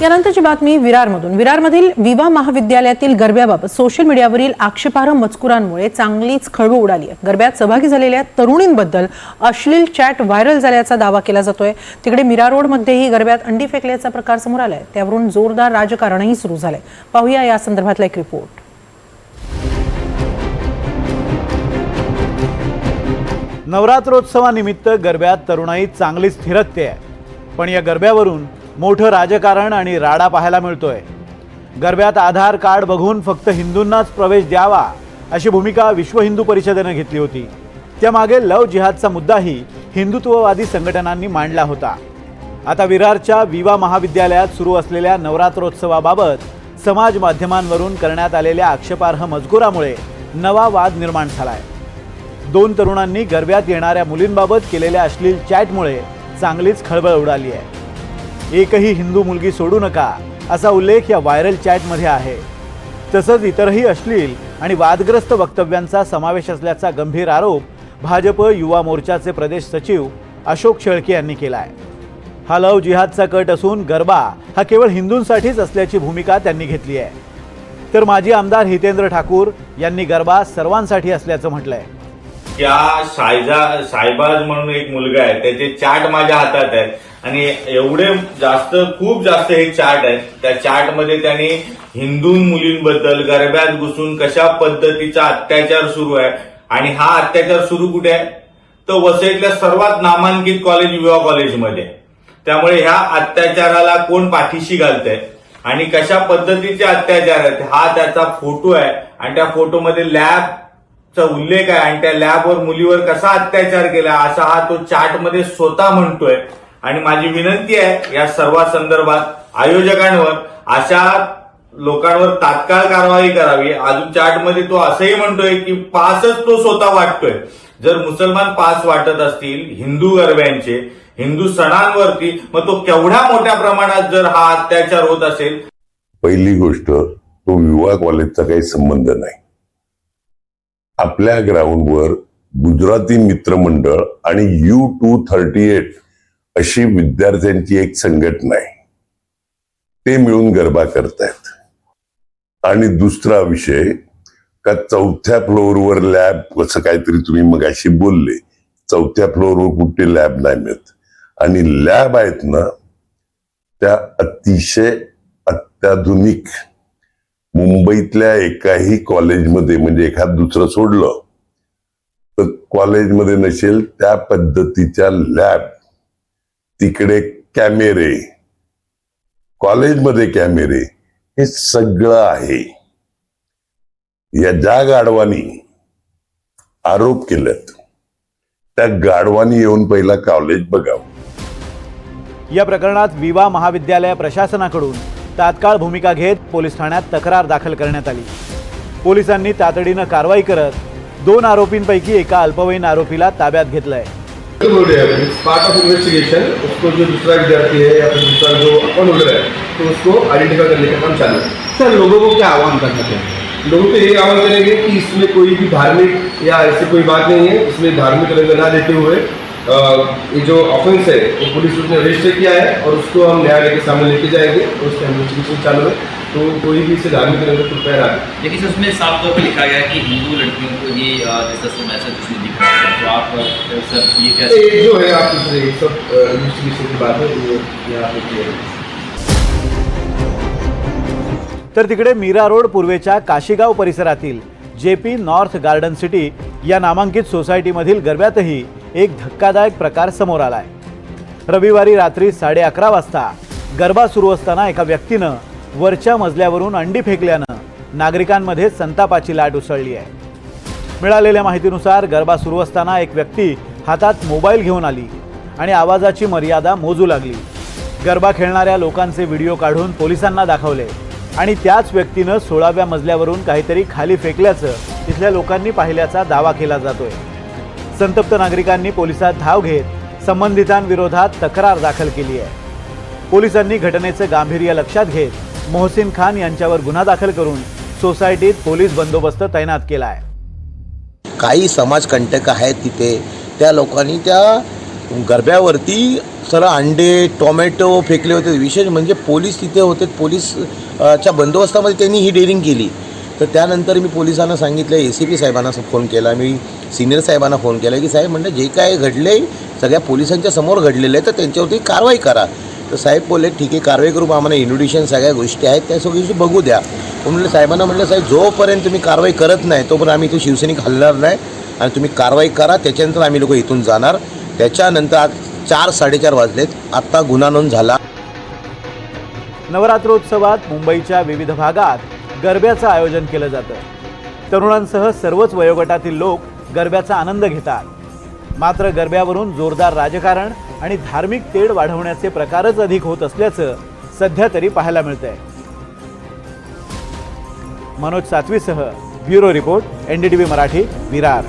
यानंतरची बातमी विरारमधून। विरारमधील विवा महाविद्यालयातील गरब्याबाबत सोशल मीडियावरील आक्षेपार्ह मजकुरांमुळे चांगलीच खळबळ उडाली आहे। गरब्यात सहभागी झालेल्या तरुणींबद्दल अश्लील चॅट व्हायरल झाल्याचा दावा केला जातोय। तिकडे मीरा रोडमध्येही गरब्यात अंडी फेकल्याचा प्रकार समोर आलाय। त्यावरून जोरदार राजकारणही सुरू झालंय। पाहूया या संदर्भातला एक रिपोर्ट। नवरात्रोत्सवानिमित्त गरब्यात तरुणाई चांगलीच थिरकते आहे, पण या गरब्यावरून मोठं राजकारण आणि राडा पाहायला मिळतोय। गरब्यात आधार कार्ड बघून फक्त हिंदूंनाच प्रवेश द्यावा अशी भूमिका विश्व हिंदू परिषदेने घेतली होती। त्यामागे लव जिहादचा मुद्दाही हिंदुत्ववादी संघटनांनी मांडला होता। आता विरारच्या विवा महाविद्यालयात सुरू असलेल्या नवरात्रोत्सवाबाबत समाज माध्यमांवरून करण्यात आलेल्या आक्षेपार्ह मजकुरामुळे नवा वाद निर्माण झालाय। दोन तरुणांनी गरब्यात येणाऱ्या मुलींबाबत केलेल्या अश्लील चॅटमुळे चांगलीच खळबळ उडाली आहे। एकही हिंदू मुलगी सोडू नका असा उल्लेख या व्हायरल चॅटमध्ये आहे। तसंच इतरही अश्लील आणि वादग्रस्त वक्तव्यांचा समावेश असल्याचा गंभीर आरोप भाजप युवा मोर्चाचे प्रदेश सचिव अशोक शेळके यांनी केला आहे। हा लव जिहादचा कट असून गरबा हा केवळ हिंदूंसाठीच असल्याची भूमिका त्यांनी घेतली आहे। तर माजी आमदार हितेंद्र ठाकूर यांनी गरबा सर्वांसाठी असल्याचं म्हटलंय। त्या सायबाज म्हणून एक मुलगा आहे, त्याचे चार्ट माझ्या हातात आहे आणि एवढे खूप जास्त हे चार्ट आहेत। त्या चार्ट मध्ये त्यांनी हिंदू मुलींबद्दल गरब्यात घुसून कशा पद्धतीचा अत्याचार सुरू आहे आणि हा अत्याचार सुरू कुठे आहे तर वसईतल्या सर्वात नामांकित कॉलेज विवा कॉलेजमध्ये। त्यामुळे ह्या अत्याचाराला कोण पाठीशी घालतंय आणि कशा पद्धतीचे अत्याचार आहेत हा त्याचा फोटो आहे आणि त्या फोटोमध्ये लॅबचा उल्लेख आहे आणि त्या लॅबवर मुलीवर कसा अत्याचार केला असा हा तो चार्टमध्ये स्वतः म्हणतोय। आणि माझी विनंती आहे या सर्व संदर्भात आयोजकांवर अशा लोकांवर तात्काळ कारवाई करावी। अजून चार्टमध्ये तो असंही म्हणतोय की पासच तो स्वतः वाटतोय। जर मुसलमान पास वाटत असतील हिंदू गरब्यांचे हिंदू सणांवरती, मग तो केवढ्या मोठ्या प्रमाणात जर हा अत्याचार होत असेल। पहिली गोष्ट, तो विवा कॉलेजचा काही संबंध नाही। आपल्या ग्राउंडवर गुजराती मित्रमंडळ आणि U238 अशी विद्यार्थ्यांची एक संघटना आहे, ते मिळून गरबा करतायत। आणि दुसरा विषय का चौथ्या फ्लोअरवर लॅब असं काहीतरी तुम्ही मगाशी बोलले, चौथ्या फ्लोअरवर कुठे लॅब नाही मिळत आणि लॅब आहेत ना त्या अतिशय अत्याधुनिक मुंबईतल्या एकाही कॉलेजमध्ये म्हणजे एखाद दुसरं सोडलं तर कॉलेजमध्ये नसेल त्या पद्धतीच्या लॅब, तिकडे कॅमेरे, कॉलेजमध्ये कॅमेरे, हे सगळं आहे। या ज्या गाढवानी आरोप केलेत त्या गाढवानी येऊन पहिला कॉलेज बघावं। या प्रकरणात विवा महाविद्यालय प्रशासनाकडून तात्काळ भूमिका घेत पोलीस ठाण्यात तक्रार दाखल करण्यात आली। पोलिसांनी तातडीनं कारवाई करत दोन आरोपींपैकी एका अल्पवयीन आरोपीला ताब्यात घेतलंय। पार्ट ऑफ इन्वेस्टिगेशन उसको जो दूसरा विद्यार्थी है या फिर दूसरा जो अकाउंट होल्डर है तो उसको आइडेंटिफाई करने का काम चालू है। सर, लोगों को क्या आह्वान करना चाहिए? लोगों को ये आह्वान करेंगे कि इसमें कोई भी धार्मिक या ऐसी कोई बात नहीं है। इसमें धार्मिक रंग ना देते हुए ये जो ऑफेंस है वो पुलिस उसने रजिस्टर किया है और उसको हम न्यायालय के सामने लेके जाएंगे और उसका इन्वेस्टिगेशन चालू है। तो कोई भी इसे धार्मिक रंग कृपया ना दें। लेकिन उसमें साफ तौर पर लिखा गया है कि हिंदू लड़कियों को ये जैसा मैसेज उसमें दिख रहा है, तो आप सर ये कैसे जो है आप सब इन्वेस्टिगेशन की बात है ये यहाँ पे क्लियर है। तर तिकडे मीरा रोड पूर्वेच्या काशीगाव परिसरातील JP नॉर्थ गार्डन सिटी या नामांकित सोसायटीमधील गरब्यातही एक धक्कादायक प्रकार समोर आलाय। रविवारी रात्री 11:30 वाजता गरबा सुरू असताना एका व्यक्तीनं वरच्या मजल्यावरून अंडी फेकल्यानं नागरिकांमध्ये संतापाची लाट उसळली आहे। मिळालेल्या माहितीनुसार गरबा सुरू असताना एक व्यक्ती हातात मोबाईल घेऊन आली आणि आवाजाची मर्यादा मोजू लागली। गरबा खेळणाऱ्या लोकांचे व्हिडिओ काढून पोलिसांना दाखवले आणि त्याच व्यक्तीनं 16व्या मजल्यावरून काहीतरी खाली फेकल्याचं तिथल्या लोकांनी पाहिल्याचा दावा केला जातोय। संतप्त नागरिकांनी पोलिसात धाव घेत संबंधितांविरोधात तक्रार दाखल केली आहे। पोलिसांनी घटनेचे गांभीर्य लक्षात घेत मोहसिन खान यांच्यावर गुन्हा दाखल करून सोसायटीत पोलीस बंदोबस्त तैनात केला आहे। काही समाजकंटक आहेत तिथे, त्या लोकांनी त्या गरब्यावरती सर अंडे टोमॅटो फेकले होते. विशेष म्हणजे पोलीस तिथे होते. पोलीसच्या बंदोबस्तामध्ये त्यांनी ही डेअरिंग केली. तर त्यानंतर मी पोलिसांना सांगितलं, ACP साहेबांना फोन केला, मी सिनियर साहेबांना फोन केला की साहेब म्हणलं जे काय घडले सगळ्या पोलिसांच्या समोर घडलेलं आहे तर त्यांच्यावरती कारवाई करा. तर साहेब बोलले ठीक आहे कारवाई करू, आम्हाला इन्व्हिटेशन सगळ्या गोष्टी आहेत त्या सगळी बघू द्या. म्हणलं साहेबांना म्हटलं साहेब जोपर्यंत तुम्ही कारवाई करत नाही तोपर्यंत आम्ही इथून शिवसैनिक हलणार नाही आणि तुम्ही कारवाई करा त्याच्यानंतर आम्ही लोक इथून जाणार. त्याच्यानंतर आज 4-4:30 वाजलेत. आत्ता गुन्हा नोंद झाला. नवरात्रोत्सवात मुंबईच्या विविध भागात गरब्याचं आयोजन केलं जातं. तरुणांसह सर्वच वयोगटातील लोक गरब्याचा आनंद घेतात. मात्र गरब्यावरून जोरदार राजकारण आणि धार्मिक तेढ वाढवण्याचे प्रकारच अधिक होत असल्याचं सध्या तरी पाहायला मिळतंय. मनोज सातवीसह bureau report, NDTV Marathi, Virar.